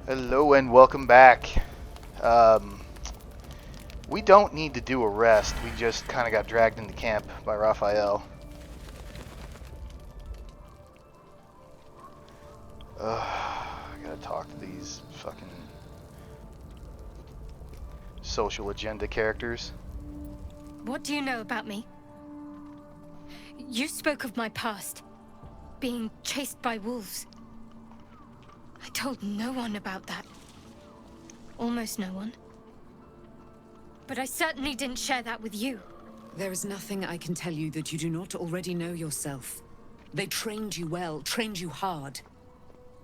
Hello and welcome back. Um, we don't need to do a rest. We just kind of got dragged into camp by Raphael. I gotta talk to these fucking social agenda characters. What do you know about me? You spoke of my past, being chased by wolves. I told no one about that. Almost no one. But I certainly didn't share that with you. There is nothing I can tell you that you do not already know yourself. They trained you well, trained you hard.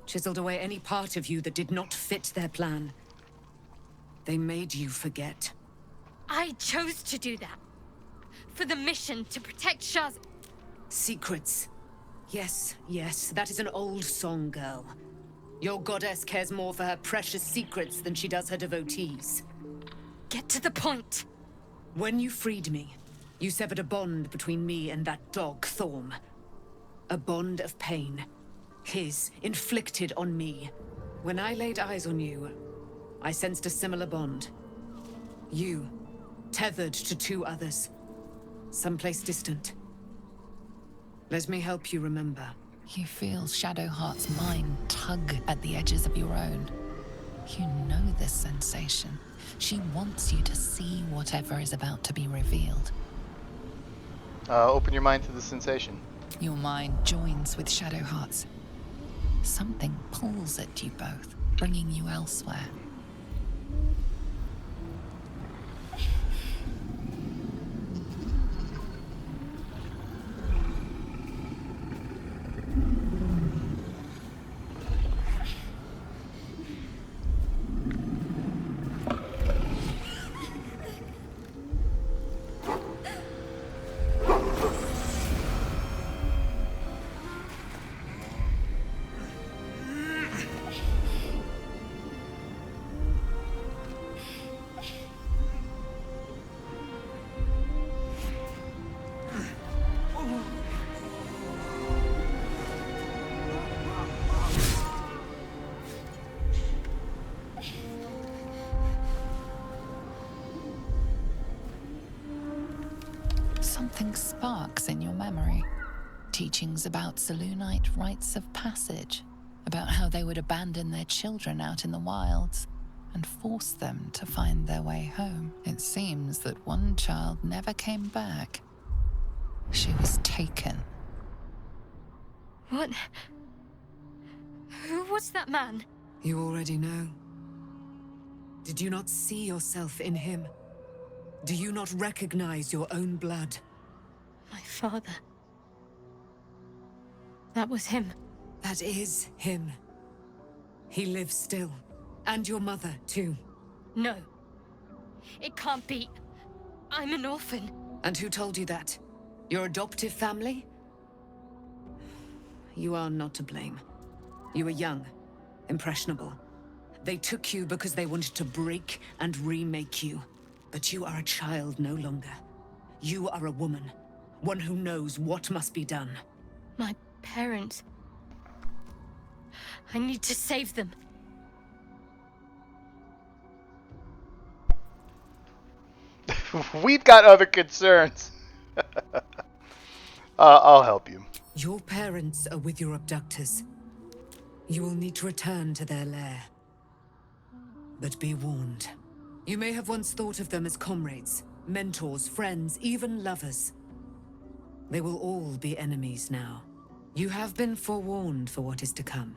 Chiseled away any part of you that did not fit their plan. They made you forget. I chose to do that. For the mission to protect Shaz. Secrets. Yes, that is an old song, girl. Your goddess cares more for her precious secrets than she does her devotees. Get to the point. When you freed me, you severed a bond between me and that dog, Thorm. A bond of pain. His, inflicted on me. When I laid eyes on you, I sensed a similar bond. You, tethered to two others. Someplace distant. Let me help you remember. You feel Shadowheart's mind tug at the edges of your own. You know this sensation. She wants you to see whatever is about to be revealed. Open your mind to the sensation. Your mind joins with Shadowheart's. Something pulls at you both, bringing you elsewhere. Something sparks in your memory. Teachings about Selûnite rites of passage, about how they would abandon their children out in the wilds and force them to find their way home. It seems that one child never came back. She was taken. What? Who was that man? You already know. Did you not see yourself in him? Do you not recognize your own blood? My father. That was him. That is him. He lives still. And your mother, too. No. It can't be. I'm an orphan. And who told you that? Your adoptive family? You are not to blame. You were young, impressionable. They took you because they wanted to break and remake you. But you are a child no longer. You are a woman. One who knows what must be done. My parents. I need to save them. We've got other concerns. I'll help you. Your parents are with your abductors. You will need to return to their lair. But be warned. You may have once thought of them as comrades, mentors, friends, even lovers. They will all be enemies now. You have been forewarned for what is to come,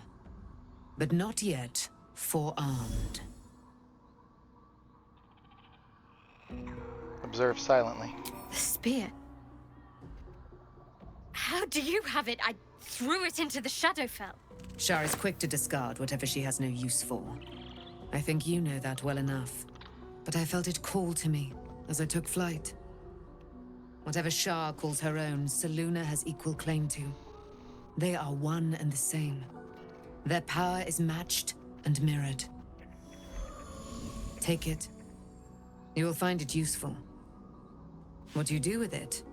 but not yet forearmed. Observe silently. The spear. How do you have it? I threw it into the Shadowfell. Shar is quick to discard whatever she has no use for. I think you know that well enough. But I felt it call to me as I took flight. Whatever Shar calls her own, Selûne has equal claim to. They are one and the same. Their power is matched and mirrored. Take it. You will find it useful. What you do with it,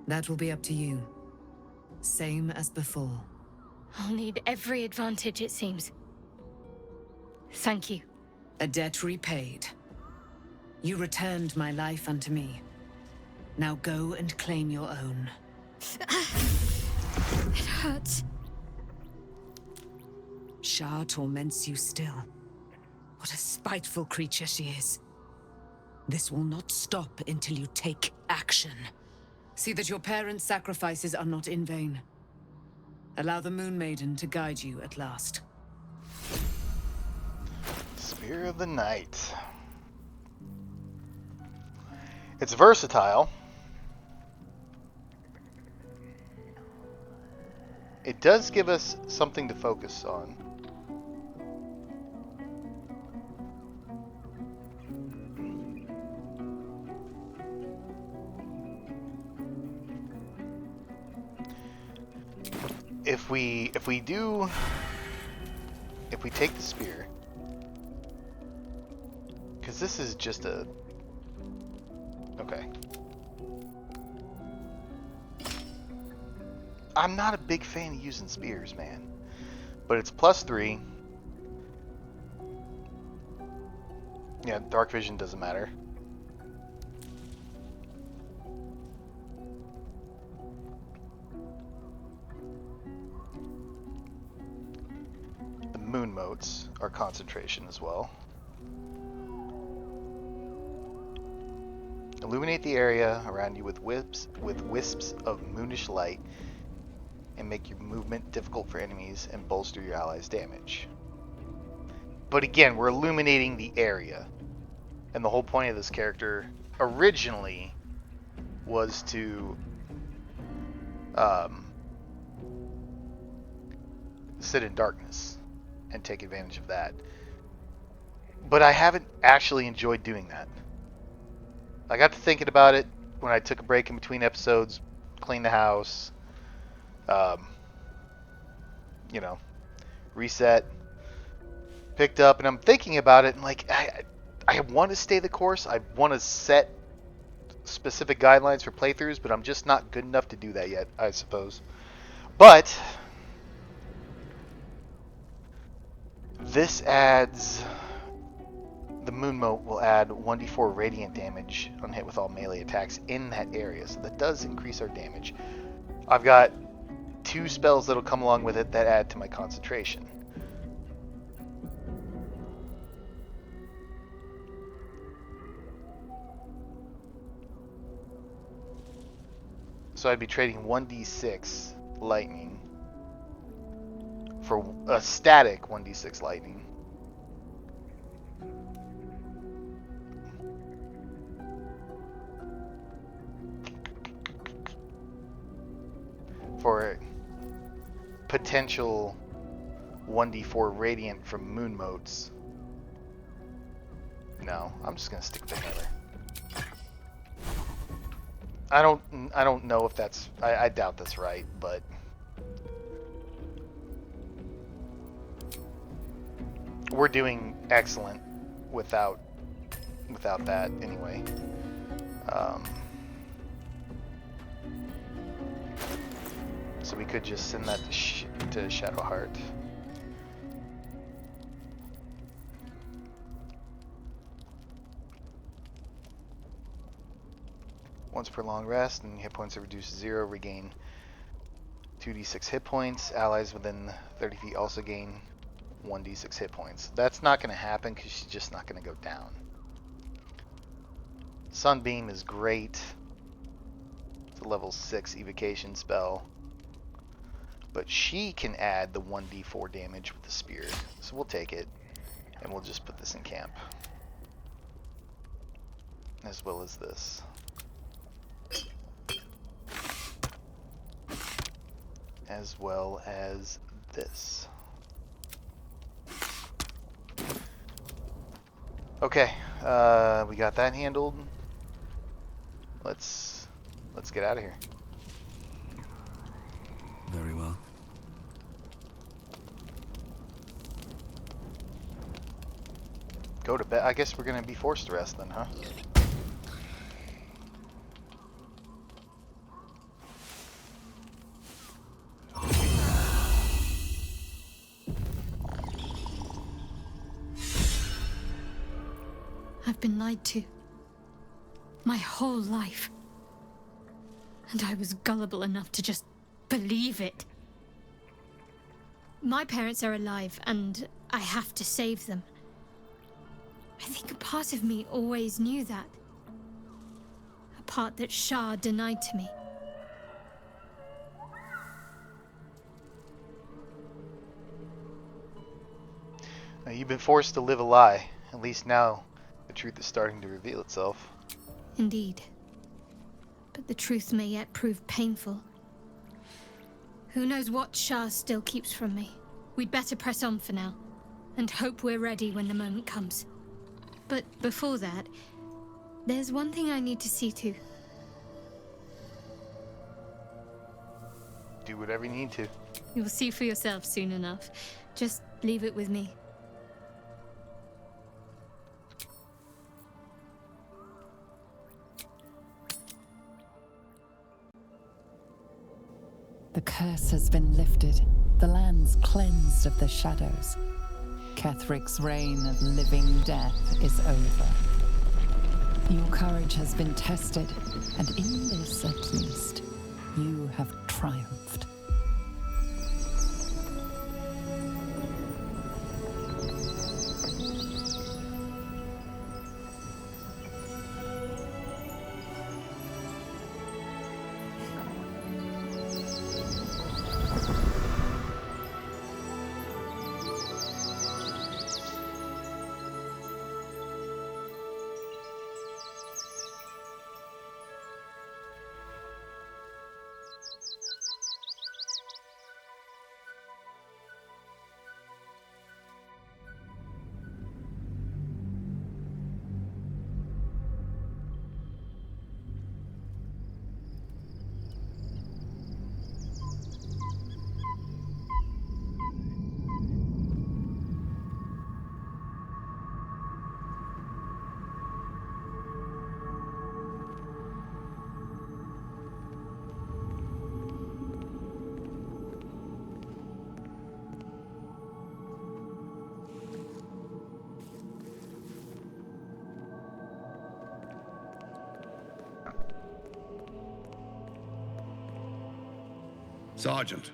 that will be up to you. Same as before. I'll need every advantage, it seems. Thank you. A debt repaid. You returned my life unto me. Now go and claim your own. It hurts. Shah torments you still. What a spiteful creature she is. This will not stop until you take action. See that your parents' sacrifices are not in vain. Allow the Moon Maiden to guide you at last. Spear of the Night. It's versatile. It does give us something to focus on. If we take the spear, because this is just a, okay. I'm not a big fan of using spears, man, but it's +3. Yeah, dark vision doesn't matter. The moon motes are concentration as well. Illuminate the area around you with wisps of moonish light and make your movement difficult for enemies and bolster your allies' damage. But again, we're illuminating the area. And the whole point of this character originally was to sit in darkness and take advantage of that. But I haven't actually enjoyed doing that. I got to thinking about it when I took a break in between episodes, cleaned the house, you know, reset, picked up, and I'm thinking about it, and like, I want to stay the course. I want to set specific guidelines for playthroughs, but I'm just not good enough to do that yet, I suppose. But this adds, the moon mote will add 1d4 radiant damage on hit with all melee attacks in that area, so that does increase our damage. I've got 2 spells that'll come along with it that add to my concentration. So I'd be trading 1d6 lightning for a static 1d6 lightning. For potential 1d4 radiant from moon motes. No, I'm just gonna stick with another. I don't know if that's, I doubt that's right, but we're doing excellent without that anyway. So we could just send that to Shadowheart. Once per long rest, and hit points are reduced to 0. Regain 2d6 hit points. Allies within 30 feet also gain 1d6 hit points. That's not going to happen because she's just not going to go down. Sunbeam is great. It's a level 6 evocation spell. But she can add the 1d4 damage with the spear. So we'll take it. And we'll just put this in camp. As well as this. As well as this. Okay, we got that handled. Let's get out of here. Very well. Go to bed. I guess we're gonna be forced to rest then, huh? I've been lied to. My whole life. And I was gullible enough to just believe it. My parents are alive, and I have to save them. I think a part of me always knew that. A part that Shah denied to me. Now, you've been forced to live a lie. At least now, the truth is starting to reveal itself. Indeed. But the truth may yet prove painful. Who knows what Shah still keeps from me? We'd better press on for now, and hope we're ready when the moment comes. But before that, there's one thing I need to see to. Do whatever you need to. You'll see for yourself soon enough. Just leave it with me. The curse has been lifted, the lands cleansed of the shadows. Kethric's reign of living death is over. Your courage has been tested, and in this at least, you have triumphed. Sergeant,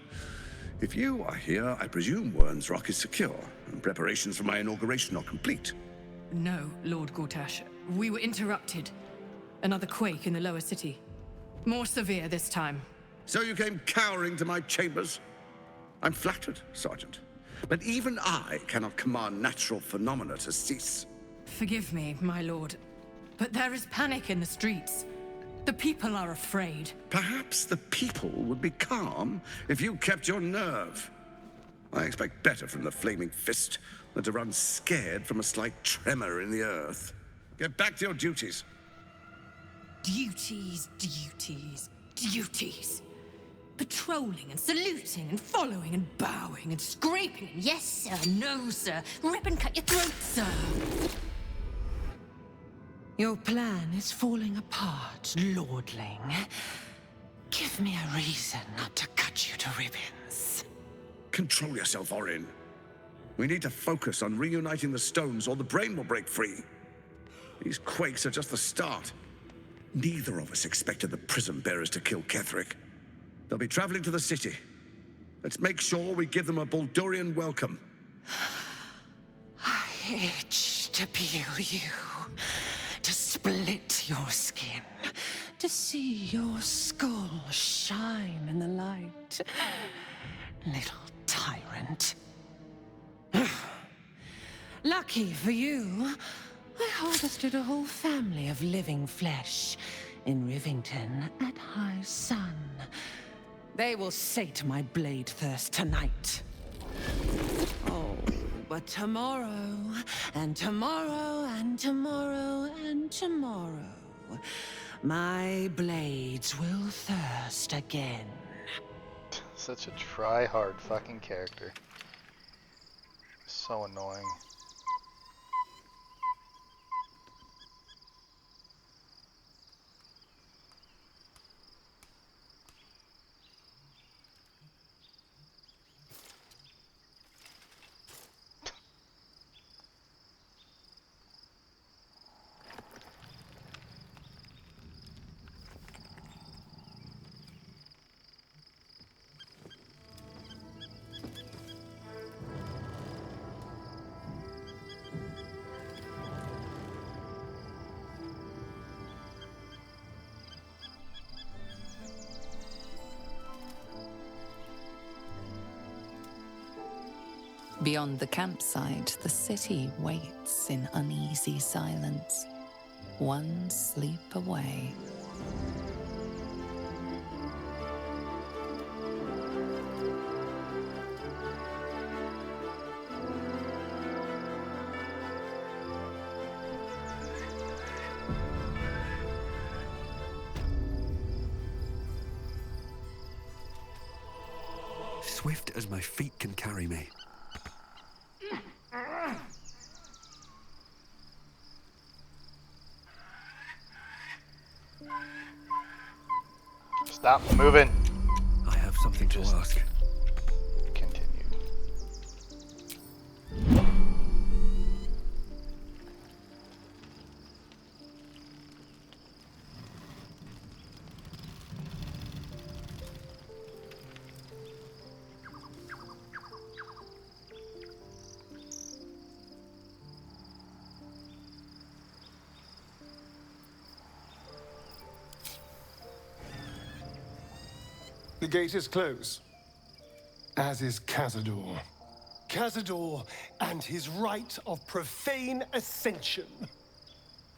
if you are here, I presume Wern's Rock is secure, and preparations for my inauguration are complete. No, Lord Gortash. We were interrupted. Another quake in the lower city. More severe this time. So you came cowering to my chambers? I'm flattered, Sergeant. But even I cannot command natural phenomena to cease. Forgive me, my lord. But there is panic in the streets. The people are afraid. Perhaps the people would be calm if you kept your nerve. I expect better from the Flaming Fist than to run scared from a slight tremor in the earth. Get back to your duties. Duties, duties, duties. Patrolling and saluting and following and bowing and scraping. Yes, sir. No, sir. Rip and cut your throat, sir. Your plan is falling apart, lordling. Give me a reason not to cut you to ribbons. Control yourself, Orin. We need to focus on reuniting the stones or the brain will break free. These quakes are just the start. Neither of us expected the Prism bearers to kill Ketheric. They'll be traveling to the city. Let's make sure we give them a Baldurian welcome. I itch to peel you, to split your skin, to see your skull shine in the light. Little tyrant. Lucky for you, I harvested a whole family of living flesh in Rivington at high sun. They will sate my blade thirst tonight. Oh, but tomorrow, and tomorrow, and tomorrow, and tomorrow, my blades will thirst again. Such a try-hard fucking character. So annoying. Beyond the campsite, the city waits in uneasy silence, one sleep away. Swift as my feet can carry me. Stop moving. I have something to ask. Continue. The gate is closed, as is Cazador. Cazador and his rite of profane ascension.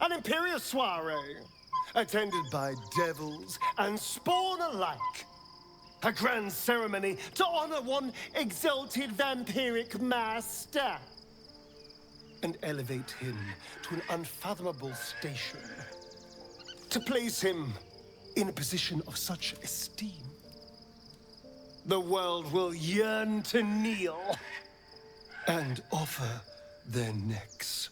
An imperial soiree, attended by devils and spawn alike. A grand ceremony to honor one exalted vampiric master. And elevate him to an unfathomable station. To place him in a position of such esteem. The world will yearn to kneel and offer their necks.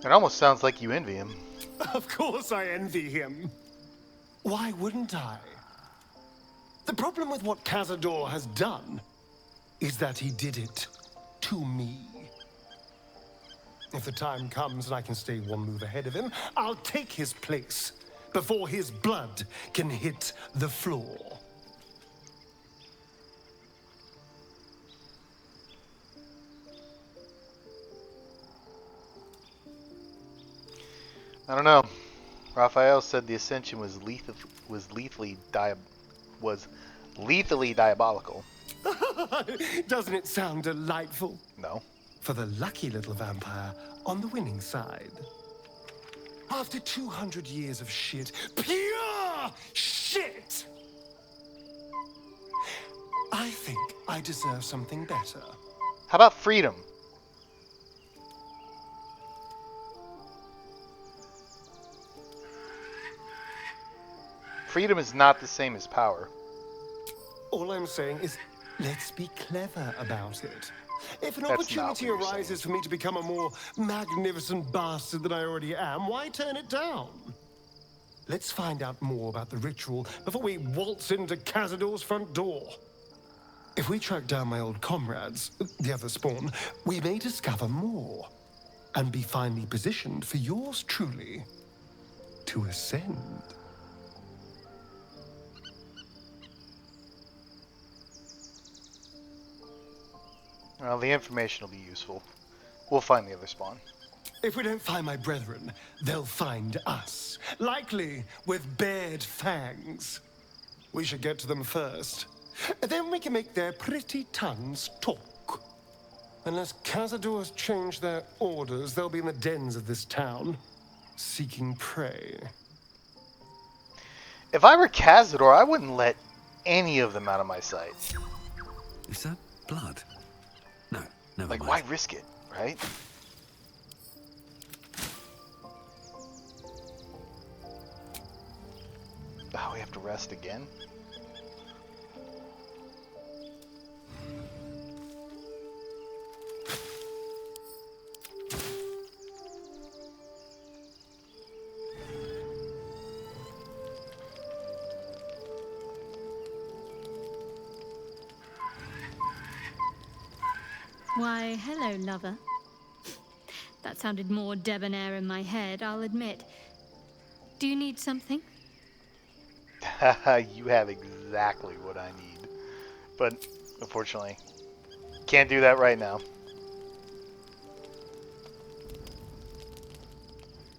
It almost sounds like you envy him. Of course I envy him. Why wouldn't I? The problem with what Cazador has done is that he did it to me. If the time comes and I can stay one move ahead of him, I'll take his place before his blood can hit the floor. I don't know. Raphael said the Ascension was lethally diabolical. Doesn't it sound delightful? No. For the lucky little vampire on the winning side. After 200 years of shit, pure shit! I think I deserve something better. How about freedom? Freedom is not the same as power. All I'm saying is, let's be clever about it. If an That's not opportunity what you're arises saying. for me to become a more magnificent bastard than I already am, why turn it down? Let's find out more about the ritual before we waltz into Cazador's front door. If we track down my old comrades, the other spawn, we may discover more and be finely positioned for yours truly to ascend. Well, the information will be useful. We'll find the other spawn. If we don't find my brethren, they'll find us. Likely with bared fangs. We should get to them first. Then we can make their pretty tongues talk. Unless Cazador's change their orders, they'll be in the dens of this town, seeking prey. If I were Cazador, I wouldn't let any of them out of my sight. Is that blood? No, never Like, mind. why risk it, right? Oh, we have to rest again? Why, hello, lover. That sounded more debonair in my head, I'll admit. Do you need something? You have exactly what I need. But, unfortunately, can't do that right now.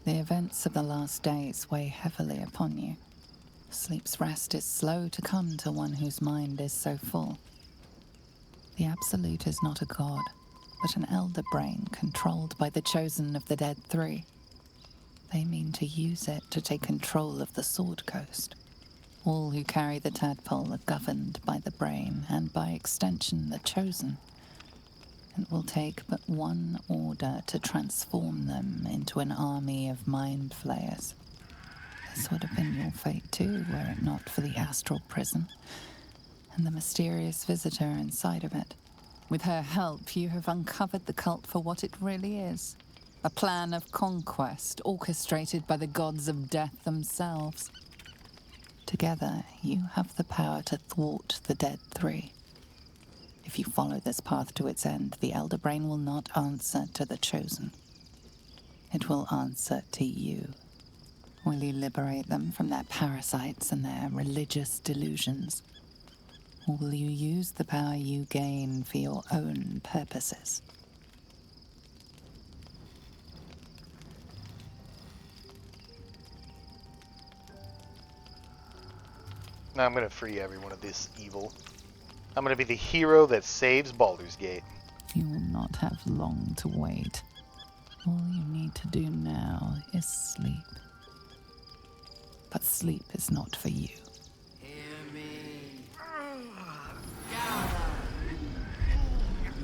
The events of the last days weigh heavily upon you. Sleep's rest is slow to come to one whose mind is so full. The Absolute is not a god, but an elder brain controlled by the chosen of the Dead Three. They mean to use it to take control of the Sword Coast. All who carry the tadpole are governed by the brain, and by extension the chosen. It will take but one order to transform them into an army of mind flayers. This would have been your fate too, were it not for the Astral prison and the mysterious visitor inside of it. With her help, you have uncovered the cult for what it really is. A plan of conquest orchestrated by the gods of death themselves. Together, you have the power to thwart the Dead Three. If you follow this path to its end, the Elder Brain will not answer to the Chosen. It will answer to you. Will you liberate them from their parasites and their religious delusions? Or will you use the power you gain for your own purposes? Now I'm gonna free everyone of this evil. I'm gonna be the hero that saves Baldur's Gate. You will not have long to wait. All you need to do now is sleep. But sleep is not for you. Hear me. Gather.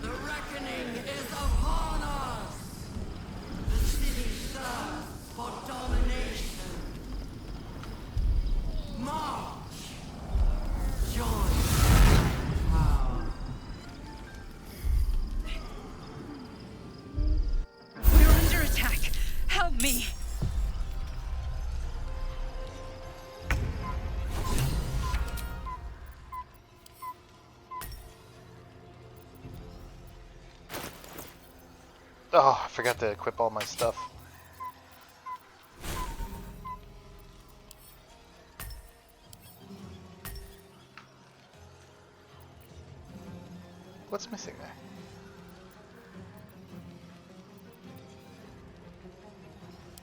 The reckoning is upon us. The city thirsts for domination. March. Join. Power. We're under attack. Help me. Oh, I forgot to equip all my stuff. What's missing there?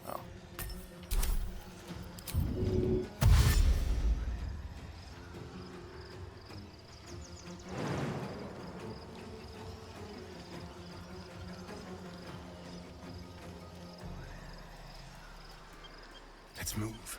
Oh. Let's move.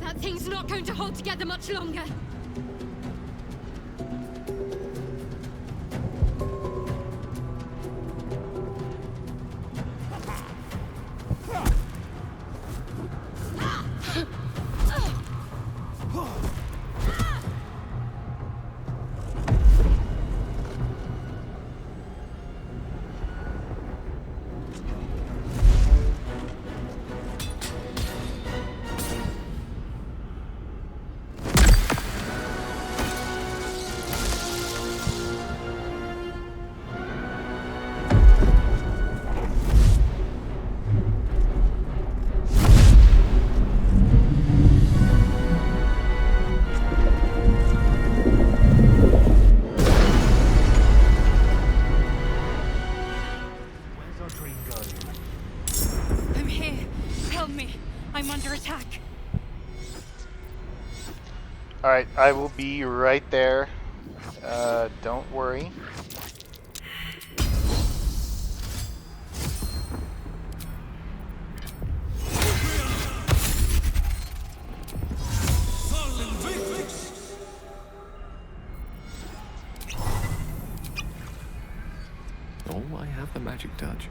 That thing's not going to hold together much longer. I'm here. Help me. I'm under attack. Alright, I will be right there. Don't worry. Oh, I have the magic touch.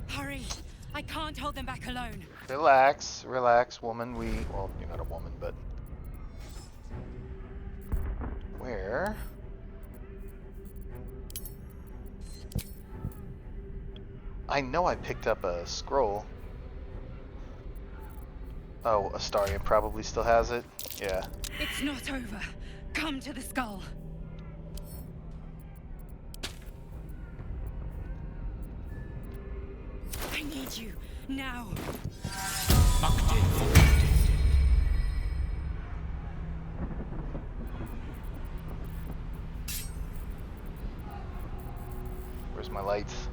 Hurry! I can't hold them back alone. Relax, relax, woman. Well, you're not a woman, but where? I know I picked up a scroll. Oh, Astarion probably still has it. Yeah. It's not over. Come to the skull. I need you now. Where's my lights?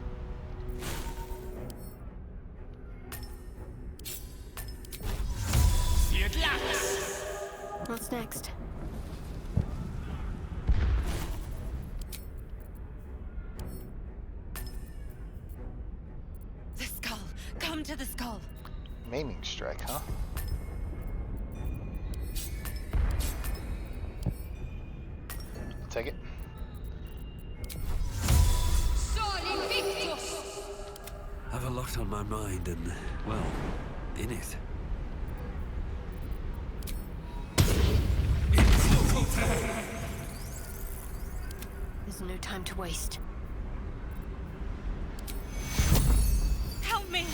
What's next? The skull. Come to the skull. Maiming strike, huh? I'll take it. I've a lot on my mind and, well, in it. There's no time to waste. Help me!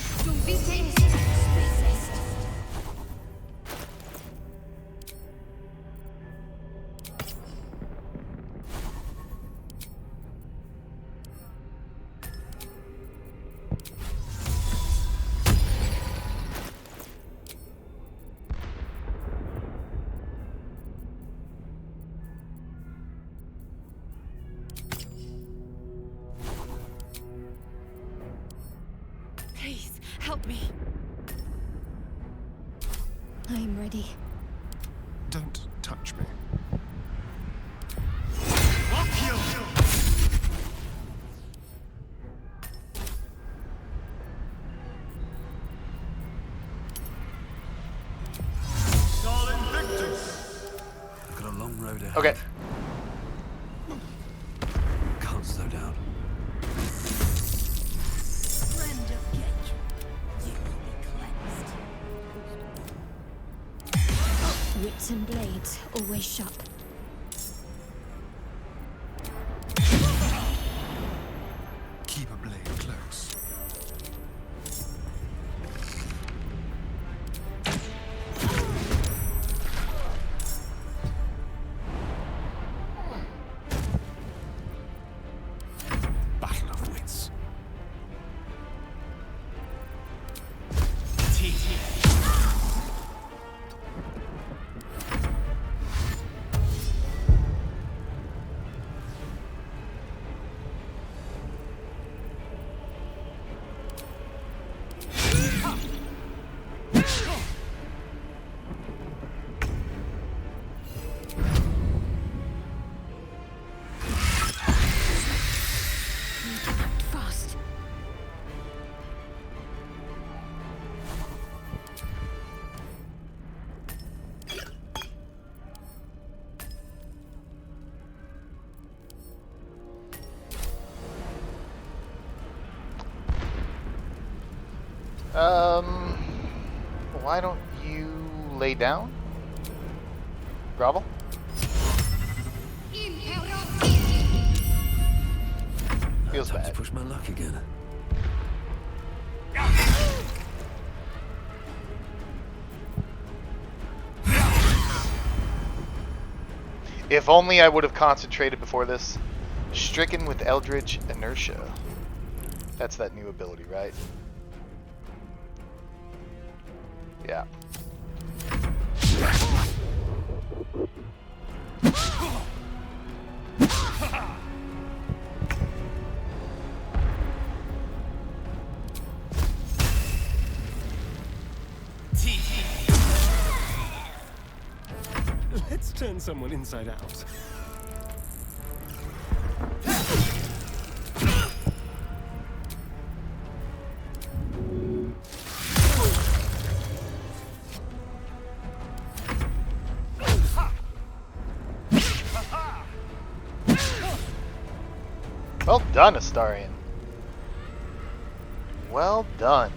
Please, help me. I am ready. Don't touch me. I've got a long road ahead. Okay. Can't slow down. Wits and blades, always sharp. Keep a blade close. Battle of wits. Fast. Why don't you lay down? Grovel? Feels Time bad. to push my luck again. If only I would have concentrated before this. Stricken with Eldritch Inertia. That's that new ability, right? Yeah. Let's turn someone inside out. Well done, Astarion. Well done.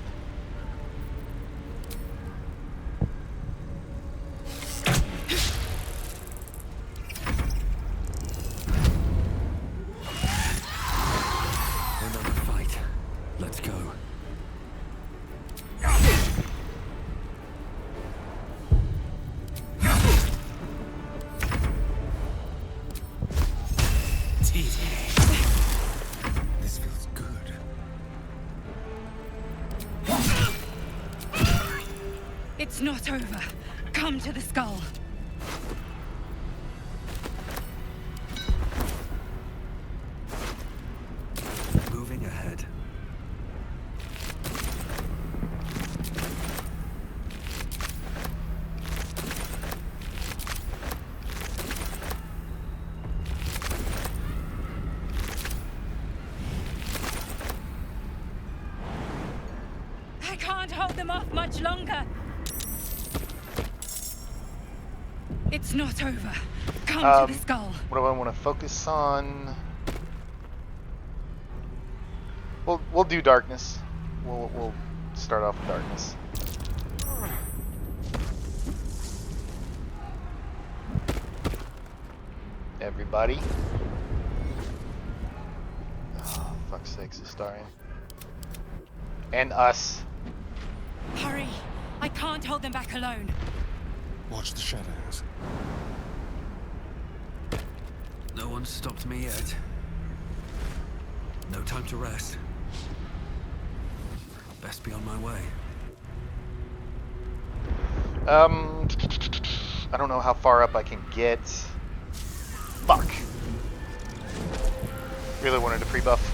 Another fight. Let's go. This feels good. It's not over. Come to the skull. Moving ahead. I can't hold them off much longer. It's not over. Come to the skull. What do I want to focus on? We'll do darkness. We'll start off with darkness. Everybody. Oh, fuck's sakes, Astarion. And us. Hurry! I can't hold them back alone. Watch the shadows. No one's stopped me yet. No time to rest. Best be on my way. I don't know how far up I can get. Fuck. Really wanted to pre-buff.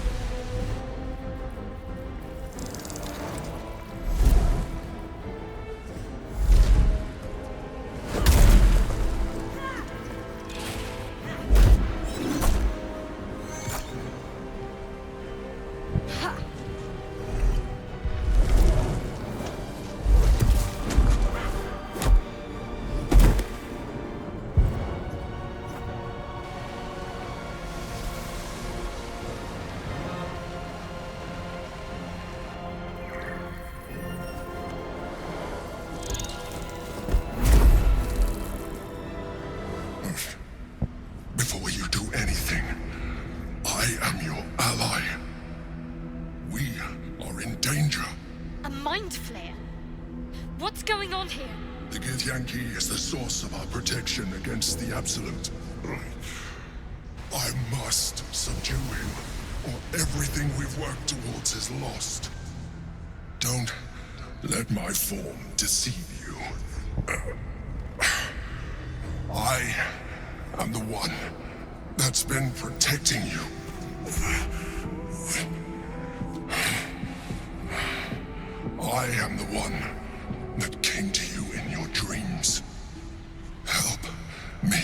Before you do anything, I am your ally. We are in danger. A mind flare? What's going on here? The Githyanki is the source of our protection against the Absolute. I must subdue him, or everything we've worked towards is lost. Don't let my form deceive you. I am the one that's been protecting you. I am the one that came to you in your dreams. Help me.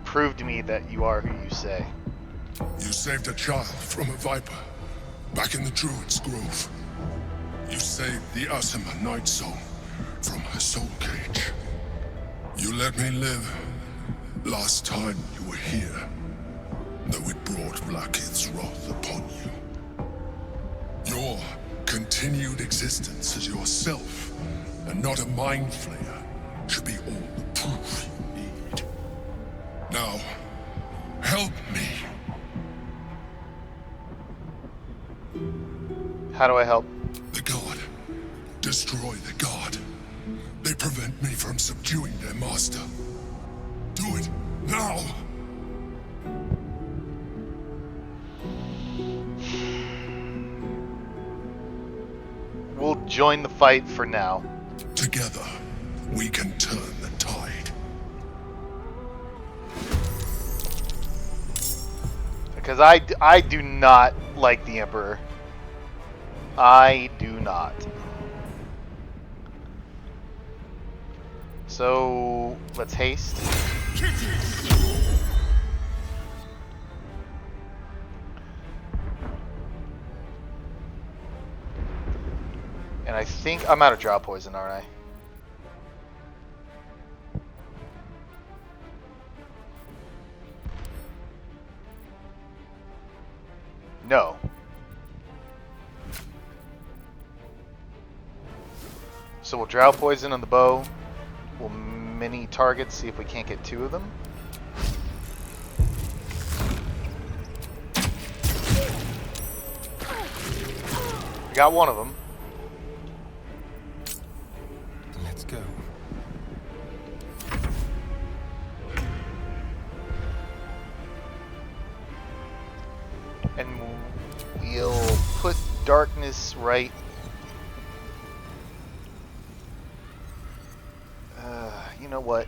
Prove to me that you are who you say. You saved a child from a viper, back in the Druid's Grove. You saved the Asima Night Soul from her soul cage. You let me live last time you were here, though it brought Blackith's wrath upon you. Your continued existence as yourself, and not a mind flayer, should be all the proof you need. Now, help me. How do I help? The God. Destroy the God. They prevent me from subduing their master. Do it now! We'll join the fight for now. Together, we can turn the tide. Because I do not like the Emperor. I do not. So, let's haste. And I think I'm out of draw poison, aren't I? No. So we'll drow poison on the bow. We'll mini target, see if we can't get 2 of them. We got 1 of them. Let's go. And we'll put darkness right. You know what?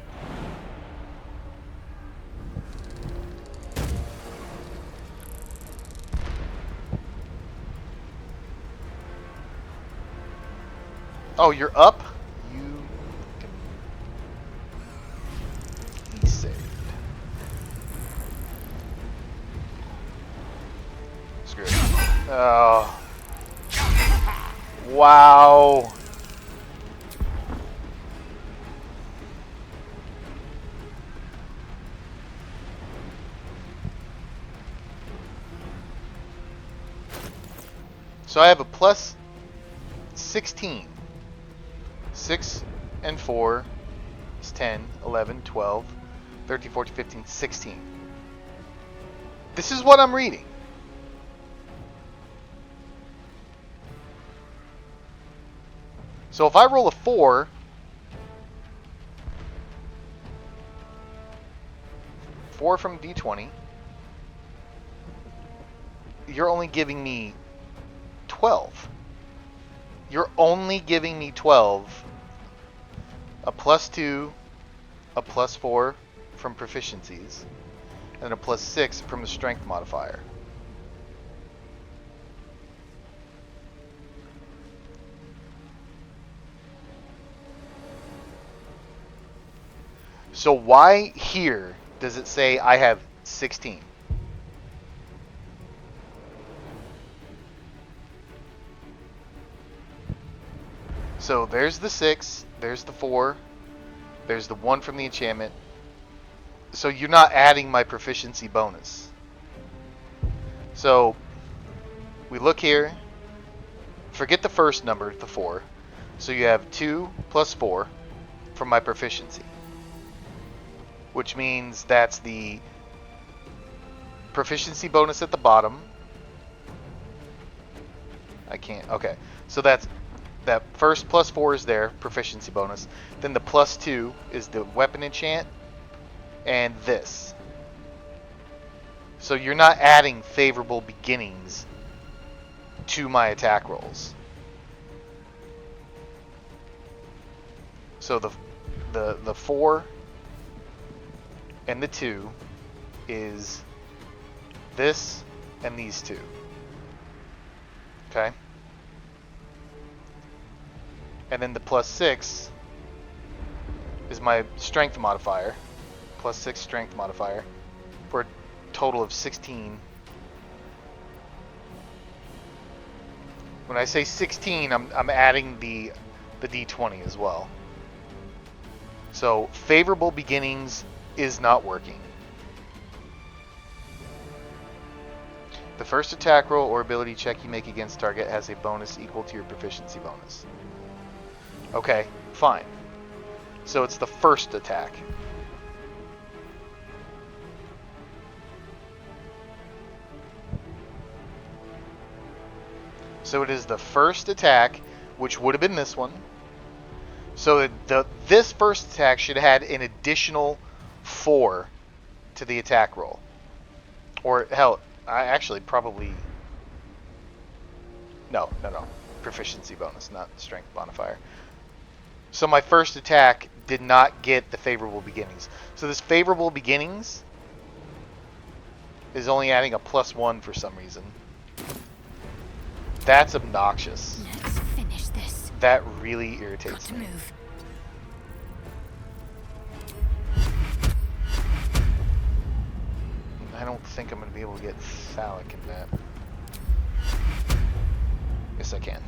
Oh, you're up? You can be saved. Screw it. Oh. Wow. So I have a plus 16. 6 and 4 is 10, 11, 12, 13, 14, 15, 16. This is what I'm reading. So if I roll a 4, from D20, you're only giving me 12. You're only giving me 12. A plus 2, a plus 4 from proficiencies, and a plus 6 from the strength modifier. So why here does it say I have 16? So there's the 6, there's the 4, there's the 1 from the enchantment. So you're not adding my proficiency bonus. So we look here, forget the first number, the 4. So you have 2 plus 4 from my proficiency, which means that's the proficiency bonus at the bottom. I can't, okay. So that's that first plus 4 is there, proficiency bonus. Then the plus 2 is the weapon enchant, and this. So you're not adding favorable beginnings to my attack rolls. So the 4 and the 2 is this and these 2. Okay? And then the plus 6 is my strength modifier. Plus 6 strength modifier. For a total of 16. When I say 16, I'm adding the D20 as well. So favorable beginnings is not working. The first attack roll or ability check you make against target has a bonus equal to your proficiency bonus. Okay, fine. So it's the first attack. So it is the first attack, which would have been this one. So this first attack should have had an additional 4 to the attack roll. Or, hell, I actually probably... No. Proficiency bonus, not strength modifier. So my first attack did not get the favorable beginnings. So this favorable beginnings is only adding a plus 1 for some reason. That's obnoxious. Let's finish this. That really irritates Got to me. move. I don't think I'm going to be able to get phallic in that. Yes, I can.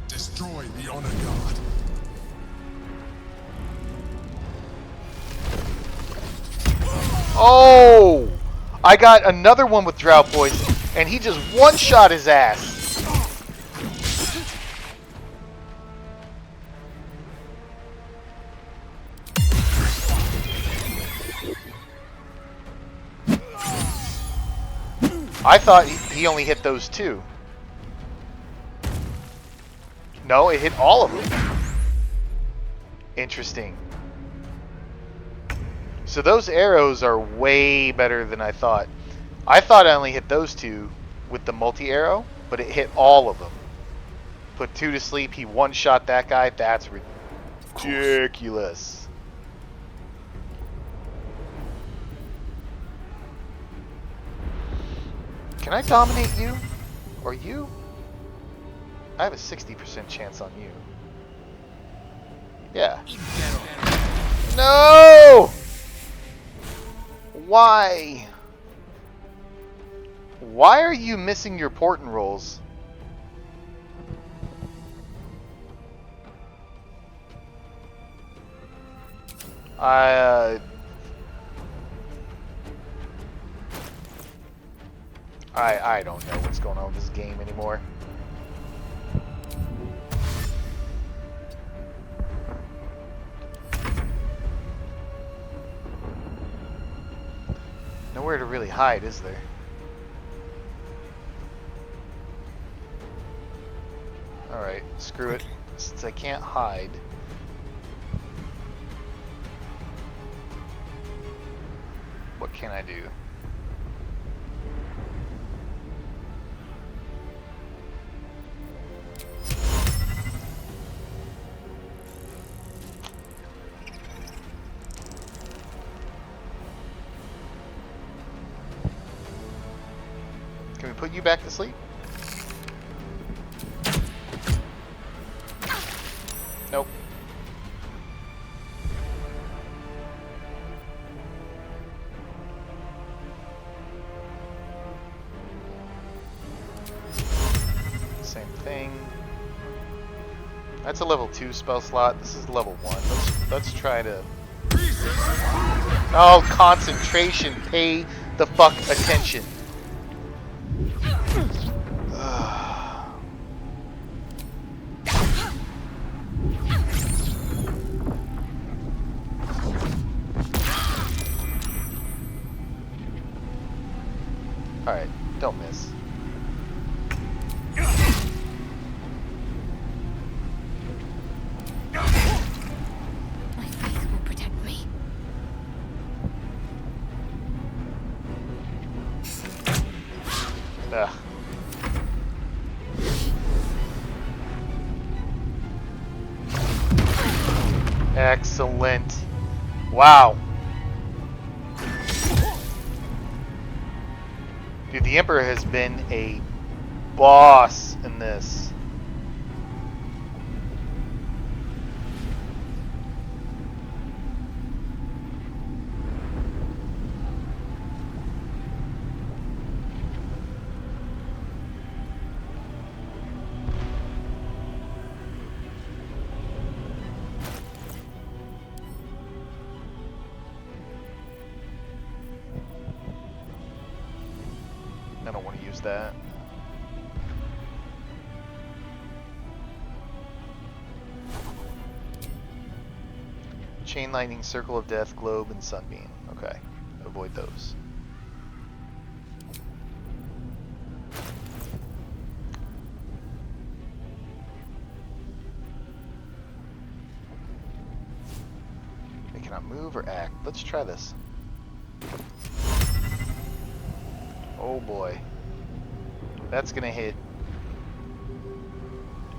Destroy the the honor guard. Oh! I got another one with drought poison, and he just one-shot his ass. I thought he only hit those two. No, it hit all of them. Interesting. So those arrows are way better than I thought. I thought I only hit those two with the multi-arrow, but it hit all of them. Put two to sleep, he one-shot that guy. That's ridiculous. Can I dominate you? Or you? I have a 60% chance on you. Yeah. No! Why? Why are you missing your portent rolls? I don't know what's going on with this game anymore. Nowhere to really hide, is there? Alright, screw it. Since I can't hide. What can I do? Can we put you back to sleep? Nope. Same thing. That's a level 2 spell slot. This is level 1. Let's try to... Oh, concentration. Pay the fuck attention. Alright, don't miss. My faith will protect me. Ugh. Excellent. Wow. Dude, the Emperor has been a boss in this. I don't want to use that. Chain lightning, circle of death, globe, and sunbeam. Okay, avoid those. They cannot move or act. Let's try this. Oh boy. That's gonna hit.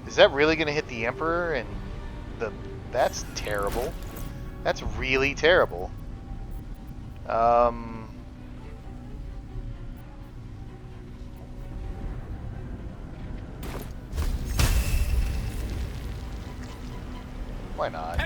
Is that really gonna hit the Emperor? And the... That's terrible. That's really terrible. Why not?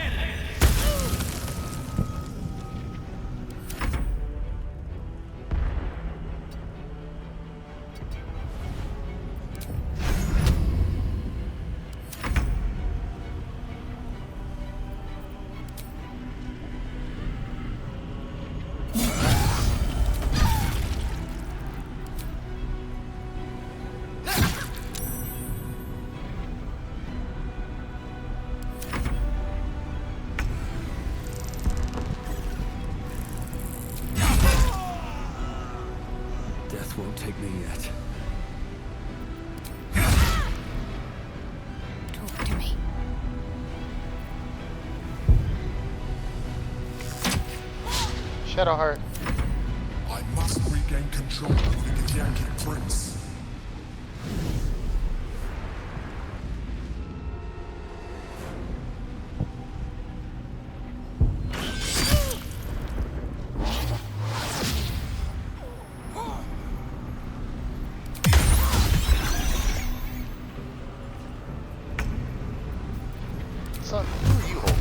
path won't take me yet. Talk to me. Shadowheart. I must regain control over the Yankee Prince. Son, who are you holding?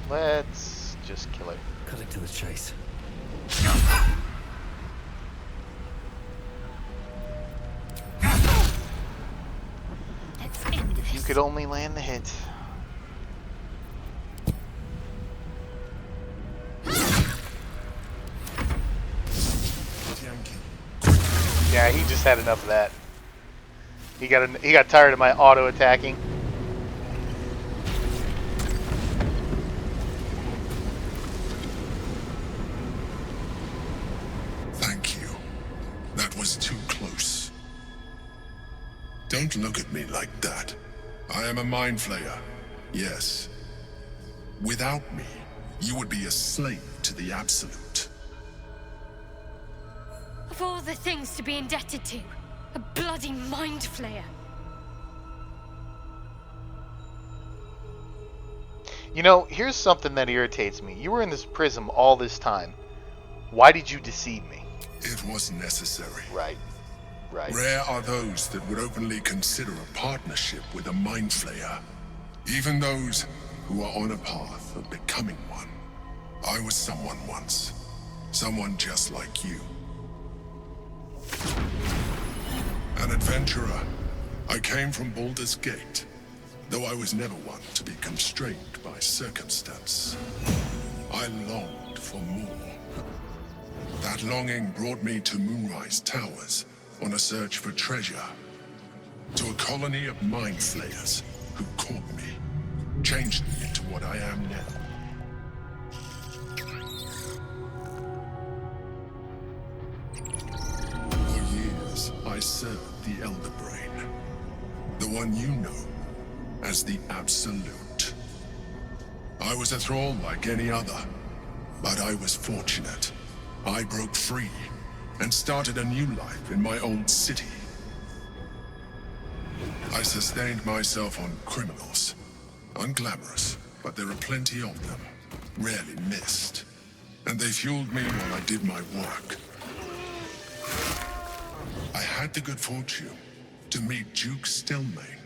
Let's just kill it. Cutting to the chase. Let's end If you this. could only land the hit. Yeah, he just had enough of that. He got tired of my auto attacking. Thank you. That was too close. Don't look at me like that. I am a mind flayer. Yes. Without me, you would be a slave to the Absolute. Of all the things to be indebted to, a bloody mind flayer. You know, here's something that irritates me. You were in this prism all this time. Why did you deceive me? It was necessary. Right. Right. Rare are those that would openly consider a partnership with a mind flayer. Even those who are on a path of becoming one. I was someone once. Someone just like you. An adventurer. I came from Baldur's Gate, though I was never one to be constrained by circumstance. I longed for more. That longing brought me to Moonrise Towers on a search for treasure. To a colony of mind flayers who caught me, changed me into what I am now. For years, I served the Elder Brain, the one you know as the Absolute. I was a thrall like any other, but I was fortunate. I broke free and started a new life in my old city. I sustained myself on criminals. Unglamorous, but there are plenty of them, rarely missed. And they fueled me while I did my work. I had the good fortune to meet Duke Stelmane.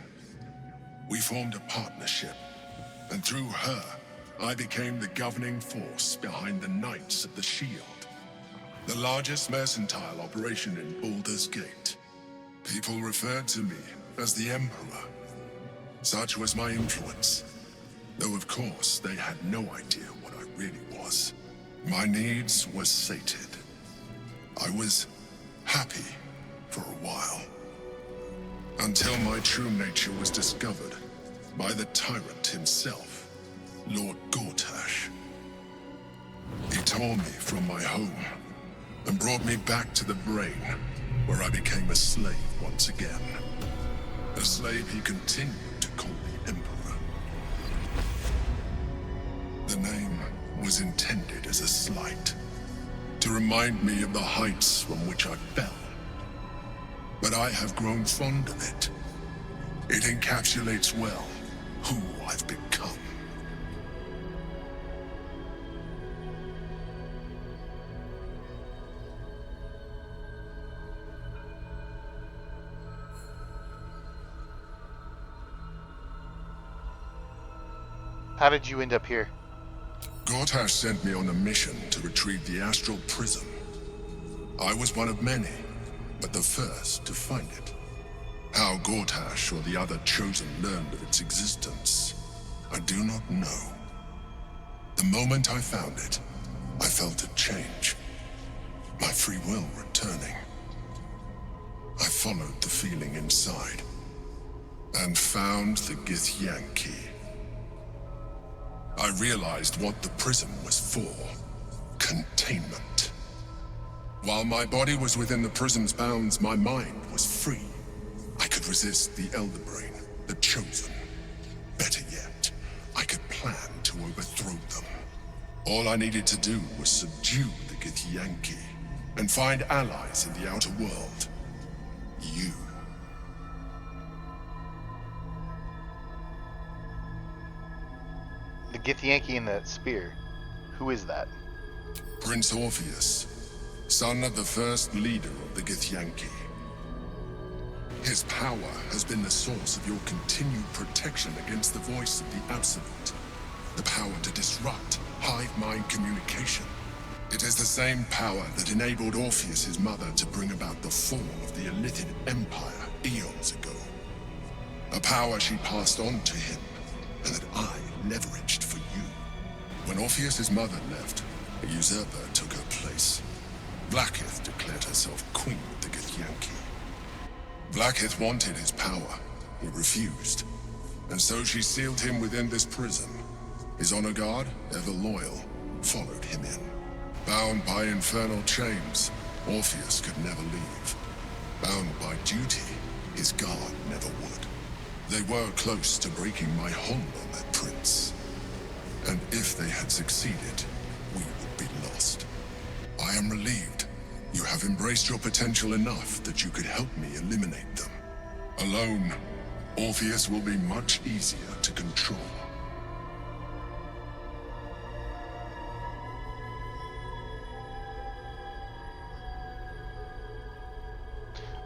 We formed a partnership, and through her, I became the governing force behind the Knights of the Shield, the largest mercantile operation in Baldur's Gate. People referred to me as the Emperor. Such was my influence, though of course they had no idea what I really was. My needs were sated. I was happy for a while, until my true nature was discovered by the tyrant himself, Lord Gortash. He tore me from my home and brought me back to the Brain, where I became a slave once again. A slave he continued to call the Emperor. The name was intended as a slight, to remind me of the heights from which I fell. But I have grown fond of it. It encapsulates well who I've become. How did you end up here? Gortash sent me on a mission to retrieve the Astral Prism. I was one of many, but the first to find it. How Gortash or the other Chosen learned of its existence, I do not know. The moment I found it, I felt a change. My free will returning. I followed the feeling inside, and found the Githyanki key. I realized what the prism was for. Containment. While my body was within the prism's bounds, my mind was free. I could resist the Elder Brain, the Chosen. Better yet, I could plan to overthrow them. All I needed to do was subdue the Githyanki and find allies in the outer world. You. The Githyanki and the spear. Who is that? Prince Orpheus, son of the first leader of the Githyanki. His power has been the source of your continued protection against the voice of the Absolute. The power to disrupt hive mind communication. It is the same power that enabled Orpheus's mother to bring about the fall of the Illithid Empire eons ago. A power she passed on to him, and that I leveraged for you. When Orpheus's mother left, a usurper took her place. Blackith declared herself queen of the Githyanki. Blackith wanted his power. He refused. And so she sealed him within this prison. His honor guard, ever loyal, followed him in. Bound by infernal chains, Orpheus could never leave. Bound by duty, his guard never would. They were close to breaking my hold on that prince. And if they had succeeded, we would be lost. I am relieved. You have embraced your potential enough that you could help me eliminate them. Alone, Orpheus will be much easier to control.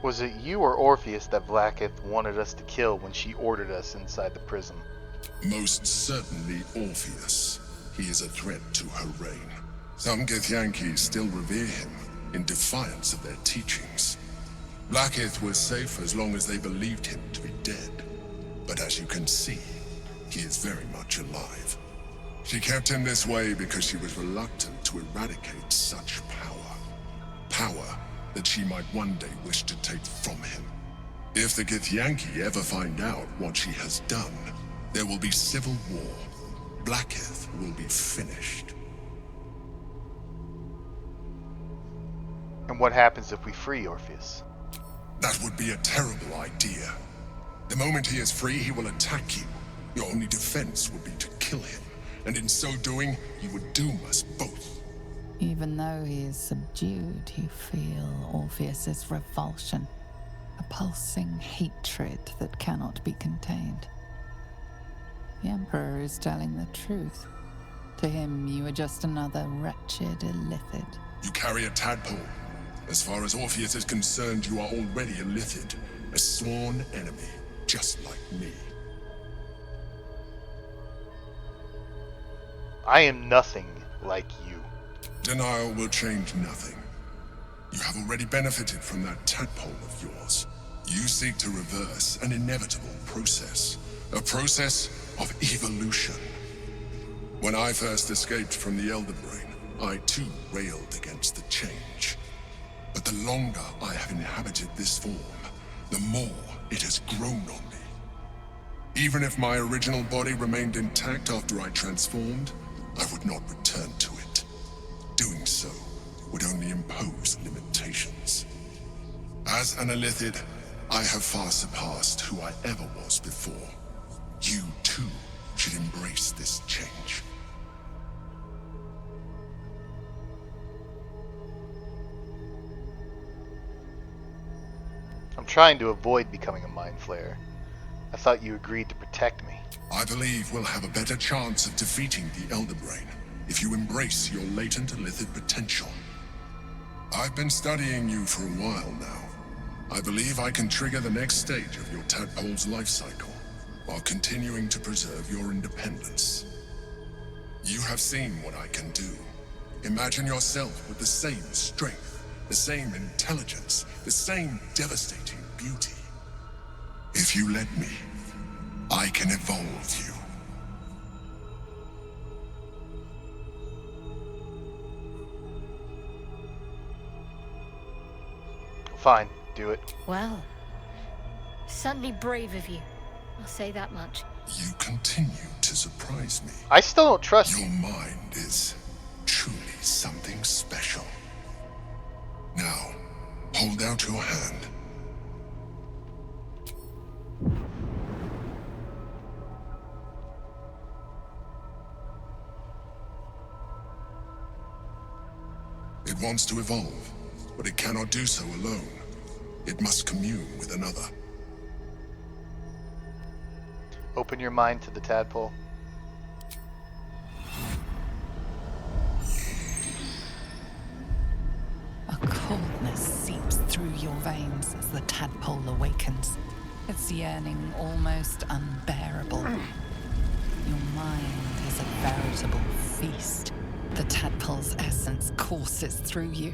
Was it you or Orpheus that Blackith wanted us to kill when she ordered us inside the prison? Most certainly Orpheus. He is a threat to her reign. Some Githyanki still revere him, in defiance of their teachings. Blackith was safe as long as they believed him to be dead. But as you can see, he is very much alive. She kept him this way because she was reluctant to eradicate such power. Power that she might one day wish to take from him. If the Githyanki ever find out what she has done, there will be civil war. Blackith will be finished. And what happens if we free Orpheus? That would be a terrible idea. The moment he is free, he will attack you. Your only defense would be to kill him, and in so doing, he would doom us both. Even though he is subdued, you feel Orpheus's revulsion, a pulsing hatred that cannot be contained. The Emperor is telling the truth. To him, you are just another wretched illithid. You carry a tadpole. As far as Orpheus is concerned, you are already a illithid, a sworn enemy, just like me. I am nothing like you. Denial will change nothing. You have already benefited from that tadpole of yours. You seek to reverse an inevitable process. A process of evolution. When I first escaped from the Elder Brain, I too railed against the change. But the longer I have inhabited this form, the more it has grown on me. Even if my original body remained intact after I transformed, I would not return to it. Doing so would only impose limitations. As an illithid, I have far surpassed who I ever was before. You too should embrace this change. I'm trying to avoid becoming a Mind Flayer. I thought you agreed to protect me. I believe we'll have a better chance of defeating the Elder Brain if you embrace your latent illithid potential. I've been studying you for a while now. I believe I can trigger the next stage of your tadpole's life cycle, while continuing to preserve your independence. You have seen what I can do. Imagine yourself with the same strength, the same intelligence, the same devastating beauty. If you let me, I can evolve you. Fine, do it. Well, certainly brave of you. I'll say that much. You continue to surprise me. I still don't trust Your you. mind is truly something special. Now, hold out your hand. It wants to evolve, but it cannot do so alone. It must commune with another. Open your mind to the tadpole. A coldness seeps through your veins as the tadpole awakens, its yearning almost unbearable. Your mind is a veritable feast. The tadpole's essence courses through you.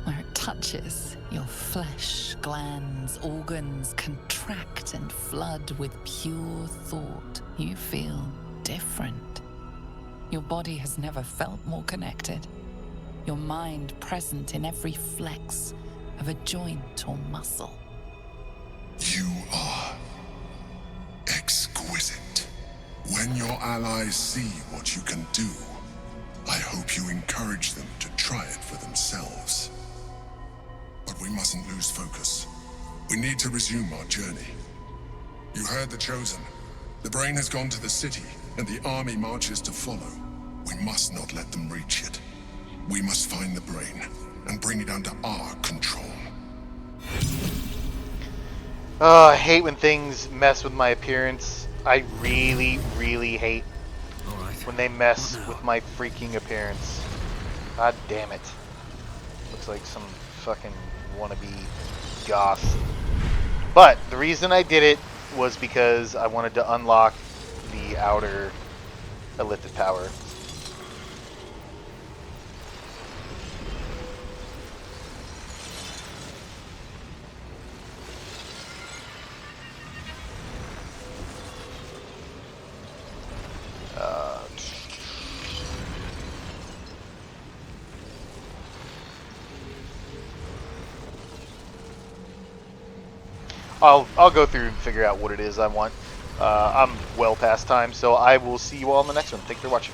Where it touches, your flesh, glands, organs contract and flood with pure thought. You feel different. Your body has never felt more connected. Your mind present in every flex of a joint or muscle. You are exquisite. When your allies see what you can do, I hope you encourage them to try it for themselves. But we mustn't lose focus. We need to resume our journey. You heard the Chosen. The Brain has gone to the city, and the army marches to follow. We must not let them reach it. We must find the Brain, and bring it under our control. Oh, I hate when things mess with my appearance. I really, really hate when they mess with my freaking appearance. God damn it. Looks like some fucking wannabe goth. But the reason I did it was because I wanted to unlock the outer elliptic power. I'll go through and figure out what it is I want. I'm well past time, so I will see you all in the next one. Thank you for watching.